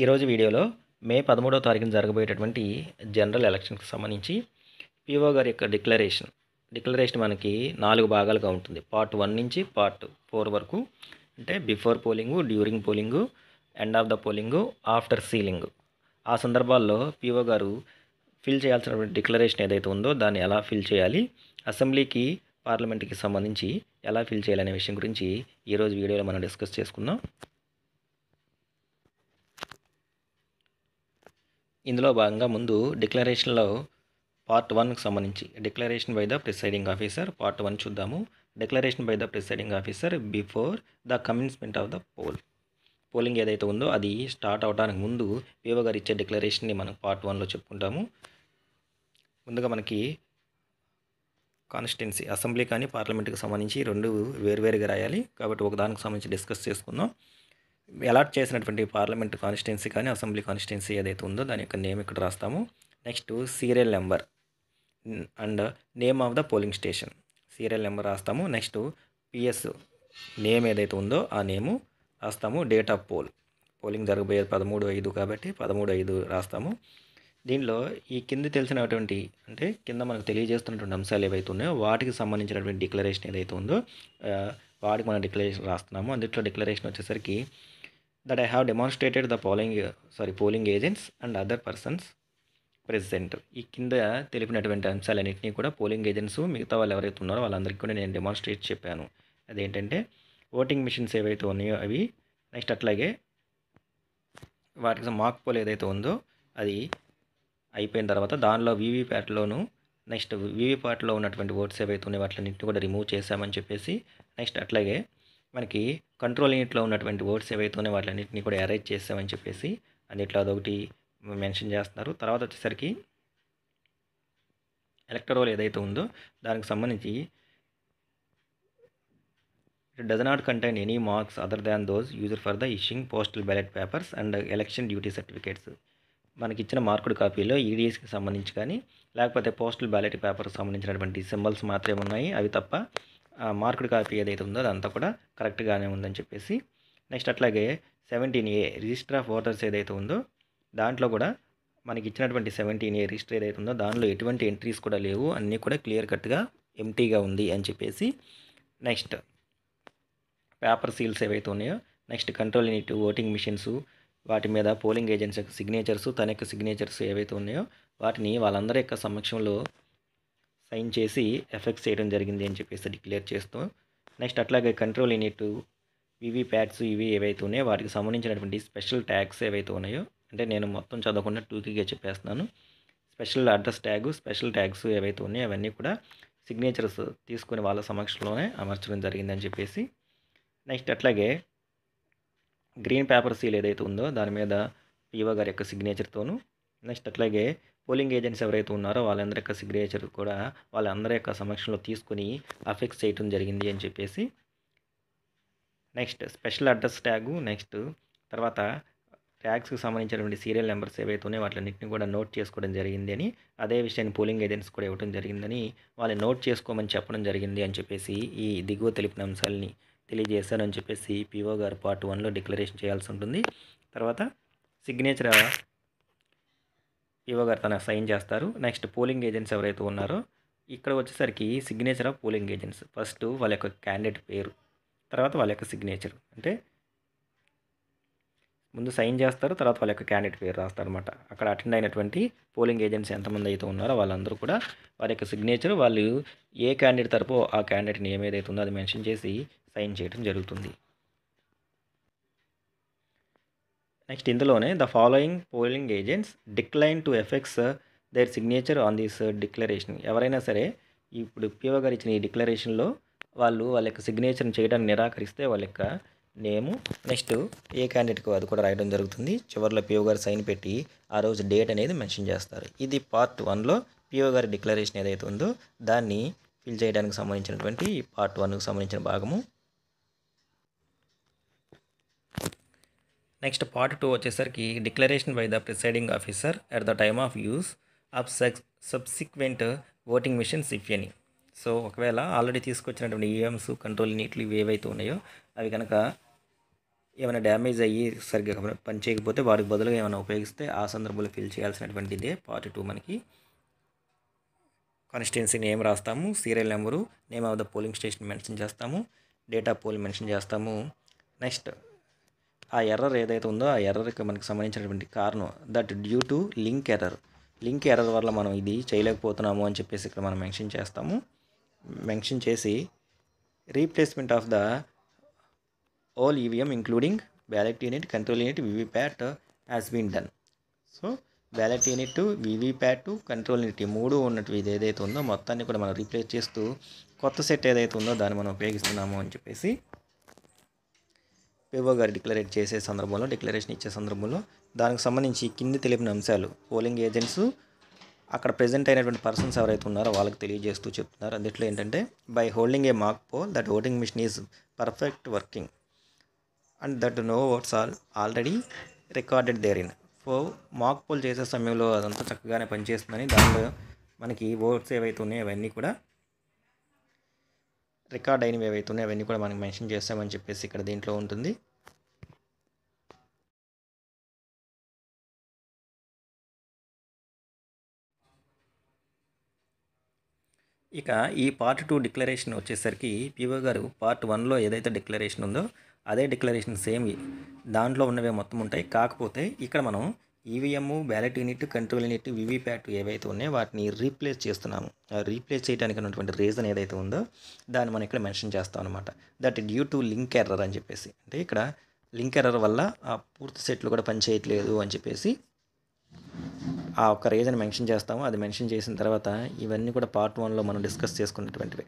ఈరోజు వీడియోలో మే 13వ తారీఖున జరగబోయేటటువంటి జనరల్ ఎలక్షన్కి సంబంధించి పీఓ గారి యొక్క డిక్లరేషన్ మనకి 4 భాగాలుగా ఉంటుంది. పార్ట్ 1 నుంచి పార్ట్ 4 వరకు. అంటే before polling, during polling, end of the polling, after ceiling. ఆ సందర్భాల్లో పీఓ గారు ఫిల్ చేయాల్సినటువంటి డిక్లరేషన్ ఏదైతే ఉందో దాన్ని ఎలా ఫిల్ చేయాలి, అసెంబ్లీకి పార్లమెంట్కి సంబంధించి ఎలా ఫిల్ చేయాలనే విషయం గురించి ఈరోజు వీడియోలో మనం డిస్కస్ చేసుకుందాం. ఇందులో భాగంగా ముందు డిక్లరేషన్లో పార్ట్ 1కి సంబంధించి declaration by the presiding officer part 1 చూద్దాము. Declaration by the presiding officer before the commencement of the polling ఏదైతే ఉందో అది స్టార్ట్ అవడానికి ముందు పీఓ గారు ఇచ్చే డిక్లరేషన్ని మనం పార్ట్ 1లో చెప్పుకుంటాము. ముందుగా మనకి కాన్స్టిట్యున్సీ అసెంబ్లీ కానీ పార్లమెంట్కి సంబంధించి రెండు వేరువేరుగా రాయాలి కాబట్టి ఒకదానికి సంబంధించి డిస్కస్ చేసుకుందాం. అలాట్ చేసినటువంటి పార్లమెంట్ కాన్స్టిట్యున్సీ కానీ అసెంబ్లీ కాన్స్టిట్యున్సీ ఏదైతే ఉందో దాని యొక్క నేమ్ ఇక్కడ రాస్తాము. Next serial number and name of the polling station serial number రాస్తాము. నెక్స్ట్ పిఎస్ నేమ్ ఏదైతే ఉందో ఆ నేము రాస్తాము. డేట్ ఆఫ్ పోలింగ్ జరగబోయేది 13/5 కాబట్టి 13/5 రాస్తాము. దీనిలో ఈ కింద తెలిసినటువంటి అంటే కింద మనకు తెలియజేస్తున్నటువంటి అంశాలు ఏవైతే ఉన్నాయో వాటికి సంబంధించినటువంటి డిక్లరేషన్ ఏదైతే ఉందో వాటికి మనం డిక్లరేషన్ రాస్తున్నాము. అందులో డిక్లరేషన్ వచ్చేసరికి that I have demonstrated the polling agents and other persons present. ఈ కింద తెలిపినటువంటి అంశాలన్నింటినీ కూడా పోలింగ్ ఏజెంట్స్ మిగతా వాళ్ళు ఎవరైతే ఉన్నారో వాళ్ళందరికీ కూడా నేను డెమాన్స్ట్రేట్ చెప్పాను. అదేంటంటే ఓటింగ్ మిషన్స్ ఏవైతే ఉన్నాయో అవి, నెక్స్ట్ అట్లాగే వాటికి మాక్ పోల్ ఏదైతే ఉందో అది అయిపోయిన తర్వాత దానిలో వీవీప్యాట్లోను నెక్స్ట్ వీవీప్యాట్లో ఉన్నటువంటి ఓట్స్ ఏవైతే ఉన్నాయో వాటిని కూడా రిమూవ్ చేశామని చెప్పేసి, నెక్స్ట్ అట్లాగే మనకి కంట్రోల్ యూనిట్లో ఉన్నటువంటి ఓట్స్ ఏవైతే ఉన్నాయో వాటిలన్నింటినీ కూడా అరేంజ్ చేసామని చెప్పేసి అన్నిట్లో అదొకటి మెన్షన్ చేస్తున్నారు. తర్వాత వచ్చేసరికి ఎలక్టర్ రోల్ ఏదైతే ఉందో దానికి సంబంధించి it does not contain any marks other than those used for the issuing postal ballot papers and election duty certificates. మనకి ఇచ్చిన మార్కుడ్ కాపీలో ఈడీఎస్కి సంబంధించి కానీ లేకపోతే పోస్టల్ బ్యాలెట్ పేపర్కి సంబంధించినటువంటి సింబల్స్ మాత్రమే ఉన్నాయి, అవి తప్ప మార్కుడ్ కాపీ ఏదైతే ఉందో అదంతా కూడా కరెక్ట్గానే ఉందని చెప్పేసి, నెక్స్ట్ అట్లాగే 17A రిజిస్టర్ ఆఫ్ ఓటర్స్ ఏదైతే ఉందో దాంట్లో కూడా మనకి ఇచ్చినటువంటి 17A రిజిస్టర్ ఏదైతే ఉందో దానిలో ఎటువంటి ఎంట్రీస్ కూడా లేవు, అన్నీ కూడా క్లియర్ కట్గా ఎంటీగా ఉంది అని చెప్పేసి, నెక్స్ట్ పేపర్ సీల్స్ ఏవైతే ఉన్నాయో, next control unit voting machines వాటి మీద పోలింగ్ ఏజెంట్స్ యొక్క సిగ్నేచర్స్ తన యొక్క సిగ్నేచర్స్ ఏవైతే ఉన్నాయో వాటిని వాళ్ళందరి యొక్క సమక్షంలో సైన్ చేసి ఎఫెక్ట్స్ చేయడం జరిగింది అని చెప్పేసి డిక్లేర్ చేస్తూ, నెక్స్ట్ అట్లాగే కంట్రోల్ యూనిట్ వీవీప్యాట్స్ ఇవి ఏవైతే ఉన్నాయో వాటికి సంబంధించినటువంటి స్పెషల్ ట్యాగ్స్ ఏవైతే ఉన్నాయో, అంటే నేను మొత్తం చదవకుండా టూకీగా చెప్పేస్తున్నాను. Special address tag special tags ఏవైతే ఉన్నాయో అవన్నీ కూడా సిగ్నేచర్స్ తీసుకుని వాళ్ళ సమక్షంలోనే అమర్చడం జరిగిందని చెప్పేసి, నెక్స్ట్ అట్లాగే గ్రీన్ పేపర్ సీల్ ఏదైతే ఉందో దాని మీద పీఓ గారి యొక్క సిగ్నేచర్తోను, నెక్స్ట్ అట్లాగే పోలింగ్ ఏజెంట్స్ ఎవరైతే ఉన్నారో వాళ్ళందరి యొక్క సిగ్నేచర్ కూడా వాళ్ళందరి యొక్క సమక్షంలో తీసుకుని అఫెక్స్ చేయడం జరిగింది అని చెప్పేసి, next special address tag, next తర్వాత ట్యాగ్స్కి సంబంధించినటువంటి సీరియల్ నెంబర్స్ ఏవైతే ఉన్నాయో వాటిలన్నింటినీ కూడా నోట్ చేసుకోవడం జరిగింది అని, అదే విషయాన్ని పోలింగ్ ఏజెంట్స్ కూడా ఇవ్వడం జరిగిందని వాళ్ళు నోట్ చేసుకోమని చెప్పడం జరిగింది అని చెప్పేసి ఈ దిగువ తెలిపిన అంశాలని తెలియజేశారని చెప్పేసి పీఓ గారు పార్ట్ 1లో డిక్లరేషన్ చేయాల్సి ఉంటుంది. తర్వాత సిగ్నేచర్ పీఓ గారు తన సైన్ చేస్తారు. నెక్స్ట్ పోలింగ్ ఏజెంట్స్ ఎవరైతే ఉన్నారో ఇక్కడ వచ్చేసరికి signature of polling agents first వాళ్ళ యొక్క క్యాండిడేట్ పేరు, తర్వాత వాళ్ళ యొక్క సిగ్నేచర్, అంటే ముందు సైన్ చేస్తారు తర్వాత వాళ్ళ యొక్క క్యాండిడేట్ పేరు రాస్తారు అనమాట. అక్కడ అటెండ్ అయినటువంటి పోలింగ్ ఏజెంట్స్ ఎంతమంది అయితే ఉన్నారో వాళ్ళందరూ కూడా వారి యొక్క సిగ్నేచర్ వాళ్ళు ఏ క్యాండిడేట్ తరపు ఆ క్యాండిడేట్ నేమ్ ఏదైతే ఉందో అది మెన్షన్ చేసి సైన్ చేయడం జరుగుతుంది. నెక్స్ట్ ఇందులోనే the following polling agents decline to affix their signature on this declaration. ఎవరైనా సరే ఇప్పుడు పీఓ గారు ఇచ్చిన ఈ డిక్లరేషన్లో వాళ్ళ యొక్క సిగ్నేచర్ని చేయడానికి నిరాకరిస్తే వాళ్ళ యొక్క నేము నెక్స్ట్ ఏ క్యాండిడేట్కి అది కూడా రాయడం జరుగుతుంది. చివరిలో పీఓ గారు సైన్ పెట్టి ఆ రోజు డేట్ అనేది మెన్షన్ చేస్తారు. ఇది పార్ట్ 1లో పీఓ గారి డిక్లరేషన్ ఏదైతే ఉందో దాన్ని ఫిల్ చేయడానికి సంబంధించినటువంటి పార్ట్ 1కి సంబంధించిన భాగము. నెక్స్ట్ పార్ట్ 2 వచ్చేసరికి declaration by the presiding officer at the time of use of subsequent voting machines if any. So ఒకవేళ ఆల్రెడీ తీసుకొచ్చినటువంటి ఈఎమ్స్ కంట్రోల్ యూనిట్లు ఇవి ఏవైతే ఉన్నాయో అవి కనుక ఏమైనా డ్యామేజ్ అయ్యి సరిగ్గా పని చేయకపోతే వాటికి బదులుగా ఏమైనా ఉపయోగిస్తే ఆ సందర్భంలో ఫిల్ చేయాల్సినటువంటి ఇదే పార్ట్ 2 మనకి. కాన్స్టిట్యున్సీ నేమ్ రాస్తాము, serial number, name of the polling station mention చేస్తాము, డేట్ ఆఫ్ పోల్ మెన్షన్ చేస్తాము. నెక్స్ట్ ఆ ఎర్రర్ ఏదైతే ఉందో ఆ ఎర్రర్కి మనకి సంబంధించినటువంటి కారణం that due to link error వల్ల మనం ఇది చేయలేకపోతున్నాము అని చెప్పేసి ఇక్కడ మనం మెన్షన్ చేస్తాము. మెన్షన్ చేసి replacement of the all EVM including ballot unit, control unit, VVPAT has been done. So ballot unit, VVPAT, control unit ఈ మూడు ఉన్నట్టు ఇది ఏదైతే ఉందో మొత్తాన్ని కూడా మనం రీప్లేస్ చేస్తూ కొత్త సెట్ ఏదైతే ఉందో దాన్ని మనం ఉపయోగిస్తున్నాము అని చెప్పేసి పిఓ గారు డిక్లరేషన్ ఇచ్చే సందర్భంలో దానికి సంబంధించి కింది తెలిపిన అంశాలు పోలింగ్ ఏజెంట్స్ అక్కడ ప్రెజెంట్ అయినటువంటి పర్సన్స్ ఎవరైతే ఉన్నారో వాళ్ళకి తెలియజేస్తూ చెప్తున్నారు. అందులో ఏంటంటే by holding a mock poll that voting machine is perfect working and that no votes all already recorded there in. So mock poll చేసే సమయంలో అదంతా చక్కగానే పనిచేస్తుందని, దానిలో మనకి ఓట్స్ ఏవైతే ఉన్నాయో అవన్నీ కూడా రికార్డ్ అయినవి ఏవైతే ఉన్నాయో అవన్నీ కూడా మనం మెన్షన్ చేస్తామని చెప్పేసి ఇక్కడ దీంట్లో ఉంటుంది. ఇక ఈ పార్ట్ 2 డిక్లరేషన్ వచ్చేసరికి పిఓ గారు పార్ట్ 1లో ఏదైతే డిక్లరేషన్ ఉందో అదే డిక్లరేషన్ సేమ్ దాంట్లో ఉన్నవే మొత్తం ఉంటాయి. కాకపోతే ఇక్కడ మనం EVM, ballot unit, control unit, VVPAT ఏవైతే ఉన్నాయో వాటిని రీప్లేస్ చేస్తున్నాము. రీప్లేస్ చేయడానికి ఉన్నటువంటి రీజన్ ఏదైతే ఉందో దాన్ని మనం ఇక్కడ మెన్షన్ చేస్తాం అనమాట. That due to link error అని చెప్పేసి, అంటే ఇక్కడ లింక్ ఎర్రర్ వల్ల ఆ పూర్తి సెట్లు కూడా పనిచేయట్లేదు అని చెప్పేసి ఆ ఒక్క రీజన్ మెన్షన్ చేస్తాము. అది మెన్షన్ చేసిన తర్వాత ఇవన్నీ కూడా పార్ట్ 1లో మనం డిస్కస్ చేసుకున్నటువంటివి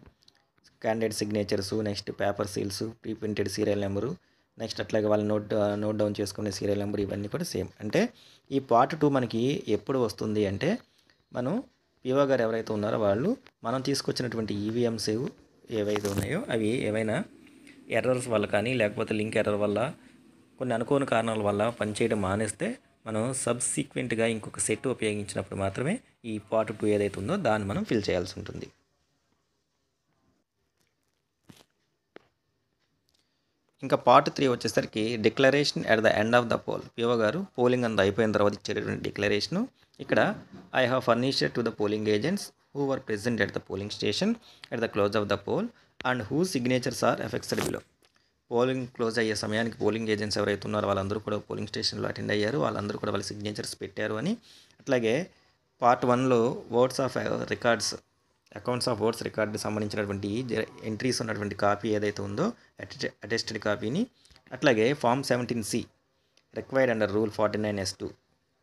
candidate signatures, next paper seals, pre printed serial number, next అట్లాగే వాళ్ళు నోట్ డౌన్ చేసుకునే సీరియల్ నెంబర్ ఇవన్నీ కూడా సేమ్. అంటే ఈ పార్ట్ 2 మనకి ఎప్పుడు వస్తుంది అంటే మనం పిఓ గారు ఎవరైతే ఉన్నారో వాళ్ళు మనం తీసుకొచ్చినటువంటి ఈవీఎంస్ ఏవైతే ఉన్నాయో అవి ఏవైనా ఎర్రర్స్ వల్ల కానీ లేకపోతే లింక్ ఎర్రర్ వల్ల కొన్ని అనుకోని కారణాల వల్ల పనిచేయడం మానేస్తే మనం సబ్సీక్వెంట్గా ఇంకొక సెట్ ఉపయోగించినప్పుడు మాత్రమే ఈ పార్ట్ 2 ఏదైతే ఉందో దాన్ని మనం ఫిల్ చేయాల్సి ఉంటుంది. ఇంకా పార్ట్ 3 వచ్చేసరికి declaration at the end of the poll. PO గారు పోలింగ్ అంతా అయిపోయిన తర్వాత ఇచ్చేటటువంటి డిక్లరేషను. ఇక్కడ I have furnished to the polling agents who were present at the polling station at the close of the poll and who signatures are affixed below. Polling close అయ్యే సమయానికి polling agents ఎవరైతే ఉన్నారో వాళ్ళందరూ కూడా polling స్టేషన్లో attend అయ్యారు, వాళ్ళందరూ కూడా వాళ్ళ సిగ్నేచర్స్ పెట్టారు అని. అట్లాగే పార్ట్ 1లో votes of records, accounts of votes record సంబంధించినటువంటి ఎంట్రీస్ ఉన్నటువంటి కాపీ ఏదైతే ఉందో అటెస్టెడ్ కాపీని, అట్లాగే form 17C required under rule 49(s)(2)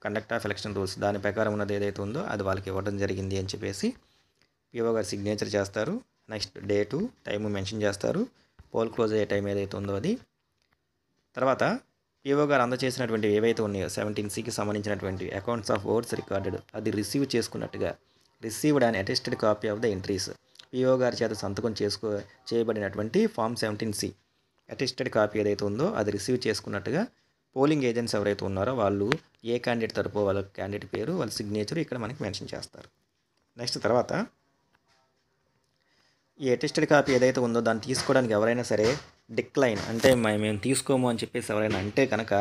conduct of election rules దాని ప్రకారం ఉన్నది ఏదైతే ఉందో అది వాళ్ళకి ఇవ్వడం జరిగింది అని చెప్పేసి పిఓ గారు సిగ్నేచర్ చేస్తారు. నెక్స్ట్ డేటు, టైము మెన్షన్ చేస్తారు, పోల్ క్లోజ్ అయ్యే టైం ఏదైతే ఉందో అది. తర్వాత పిఓ గారు అందజేసినటువంటి ఏవైతే ఉన్నాయో 17Cకి సంబంధించినటువంటి అకౌంట్స్ ఆఫ్ ఓట్స్ రికార్డెడ్ అది రిసీవ్ చేసుకున్నట్టుగా received and attested copy of the entries. PO గారి చేత సంతకం చేయబడినటువంటి ఫామ్ 17C అటెస్టెడ్ కాపీ ఏదైతే ఉందో అది రిసీవ్ చేసుకున్నట్టుగా పోలింగ్ ఏజెంట్స్ ఎవరైతే ఉన్నారో వాళ్ళు ఏ క్యాండిడేట్ తరపు వాళ్ళ క్యాండిడేట్ పేరు, వాళ్ళ సిగ్నేచర్ ఇక్కడ మనకి మెన్షన్ చేస్తారు. నెక్స్ట్ తర్వాత ఈ అటెస్టెడ్ కాపీ ఏదైతే ఉందో దాన్ని తీసుకోవడానికి ఎవరైనా సరే డిక్లైన్ అంటే మేము తీసుకోము అని చెప్పేసి ఎవరైనా అంటే కనుక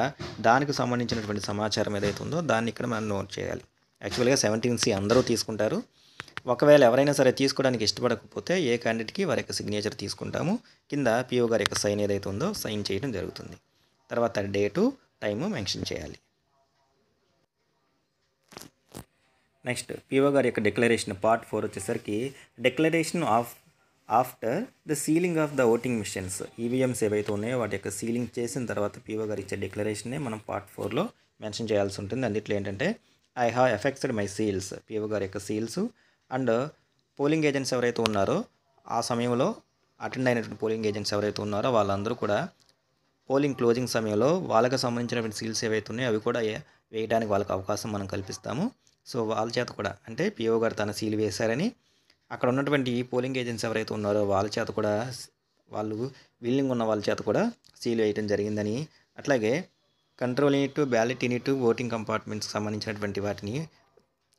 దానికి సంబంధించినటువంటి సమాచారం ఏదైతే ఉందో దాన్ని ఇక్కడ మనం నోట్ చేయాలి. యాక్చువల్గా 17C అందరూ తీసుకుంటారు. ఒకవేళ ఎవరైనా సరే తీసుకోవడానికి ఇష్టపడకపోతే ఏ క్యాండిడేట్కి వారి యొక్క సిగ్నేచర్ తీసుకుంటాము. కింద పిఓ గారి యొక్క సైన్ ఏదైతే ఉందో సైన్ చేయడం జరుగుతుంది. తర్వాత డేటు, టైము మెన్షన్ చేయాలి. నెక్స్ట్ పిఓ గారి యొక్క డిక్లరేషన్ పార్ట్ 4 వచ్చేసరికి declaration after the ceiling of the voting machines. EVMs ఏవైతే ఉన్నాయో వాటి యొక్క సీలింగ్ చేసిన తర్వాత పిఓ గారు ఇచ్చే డిక్లరేషన్నే మనం పార్ట్ 4లో మెన్షన్ చేయాల్సి ఉంటుంది. అందుట్లో ఏంటంటే I have affixed my seals, PO గారి యొక్క సీల్స్ అండ్ పోలింగ్ ఏజెంట్స్ ఎవరైతే ఉన్నారో ఆ సమయంలో అటెండ్ అయినటువంటి పోలింగ్ ఏజెంట్స్ ఎవరైతే ఉన్నారో వాళ్ళందరూ కూడా పోలింగ్ క్లోజింగ్ సమయంలో వాళ్ళకి సంబంధించినటువంటి సీల్స్ ఏవైతే ఉన్నాయో అవి కూడా వేయడానికి వాళ్ళకి అవకాశం మనం కల్పిస్తాము. సో వాళ్ళ చేత కూడా అంటే పిఓ గారు తన సీల్ వేశారని అక్కడ ఉన్నటువంటి పోలింగ్ ఏజెంట్స్ ఎవరైతే ఉన్నారో వాళ్ళ చేత కూడా వాళ్ళు విల్లింగ్ ఉన్న వాళ్ళ చేత కూడా సీల్ వేయడం జరిగిందని, అట్లాగే control unit, ballot unit, voting కంపార్ట్మెంట్స్కి సంబంధించినటువంటి వాటిని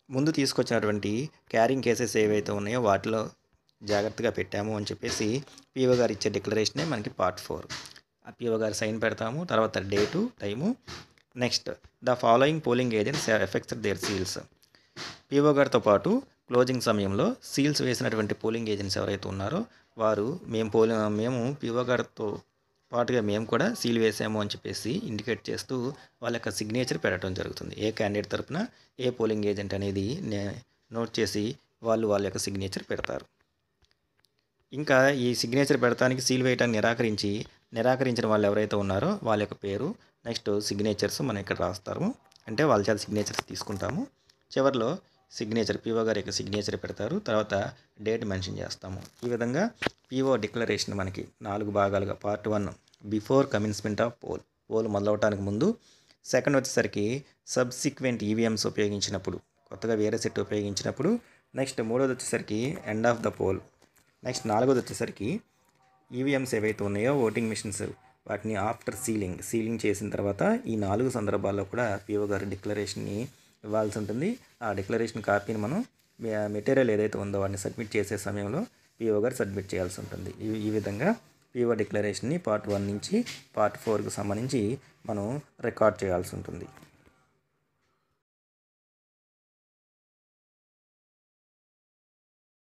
ముందు తీసుకొచ్చినటువంటి క్యారింగ్ కేసెస్ ఏవైతే ఉన్నాయో వాటిలో జాగ్రత్తగా పెట్టాము అని చెప్పేసి పిఓ గారు ఇచ్చే డిక్లరేషనే మనకి పార్ట్ 4. పిఓ గారి సైన్ పెడతాము, తర్వాత date, time. Next the following polling agents affix their seals. PO గారితో పాటు క్లోజింగ్ సమయంలో సీల్స్ వేసినటువంటి పోలింగ్ ఏజెంట్స్ ఎవరైతే ఉన్నారో వారు మేము పిఓ గారితో పాటుగా మేము కూడా సీల్ వేసాము అని చెప్పేసి ఇండికేట్ చేస్తూ వాళ్ళ యొక్క సిగ్నేచర్ పెట్టడం జరుగుతుంది. ఏ క్యాండిడేట్ తరపున ఏ పోలింగ్ ఏజెంట్ అనేది నోట్ చేసి వాళ్ళ యొక్క సిగ్నేచర్ పెడతారు. ఇంకా ఈ సిగ్నేచర్ పెడతానికి సీల్ వేయటానికి నిరాకరించిన వాళ్ళు ఎవరైతే ఉన్నారో వాళ్ళ యొక్క పేరు, నెక్స్ట్ సిగ్నేచర్స్ మనం ఇక్కడ రాస్తాము, అంటే వాళ్ళ చేత సిగ్నేచర్స్ తీసుకుంటాము. చివరిలో సిగ్నేచర్ పిఓ గారి యొక్క సిగ్నేచర్ పెడతారు, తర్వాత డేట్ మెన్షన్ చేస్తాము. ఈ విధంగా పిఓ డిక్లరేషన్ మనకి 4 భాగాలుగా part 1 before commencement of poll మొదలవటానికి ముందు, సెకండ్ వచ్చేసరికి సబ్సిక్వెంట్ ఈవీఎంస్ ఉపయోగించినప్పుడు, కొత్తగా వేరే సెట్ ఉపయోగించినప్పుడు, నెక్స్ట్ మూడోది వచ్చేసరికి end of the poll, next నాలుగోది వచ్చేసరికి ఈవీఎంస్ ఏవైతే ఉన్నాయో ఓటింగ్ మిషన్స్ వాటిని ఆఫ్టర్ సీలింగ్ చేసిన తర్వాత ఈ 4 సందర్భాల్లో కూడా పిఓ గారి డిక్లరేషన్ని ఇవ్వాల్సి ఉంటుంది. ఆ డిక్లరేషన్ కాపీని మనం మెటీరియల్ ఏదైతే ఉందో వాటిని సబ్మిట్ చేసే సమయంలో పిఓ గారు సబ్మిట్ చేయాల్సి ఉంటుంది. ఈ విధంగా పిఓ డిక్లరేషన్ని పార్ట్ 1 నుంచి పార్ట్ 4కు సంబంధించి మనం రికార్డ్ చేయాల్సి ఉంటుంది.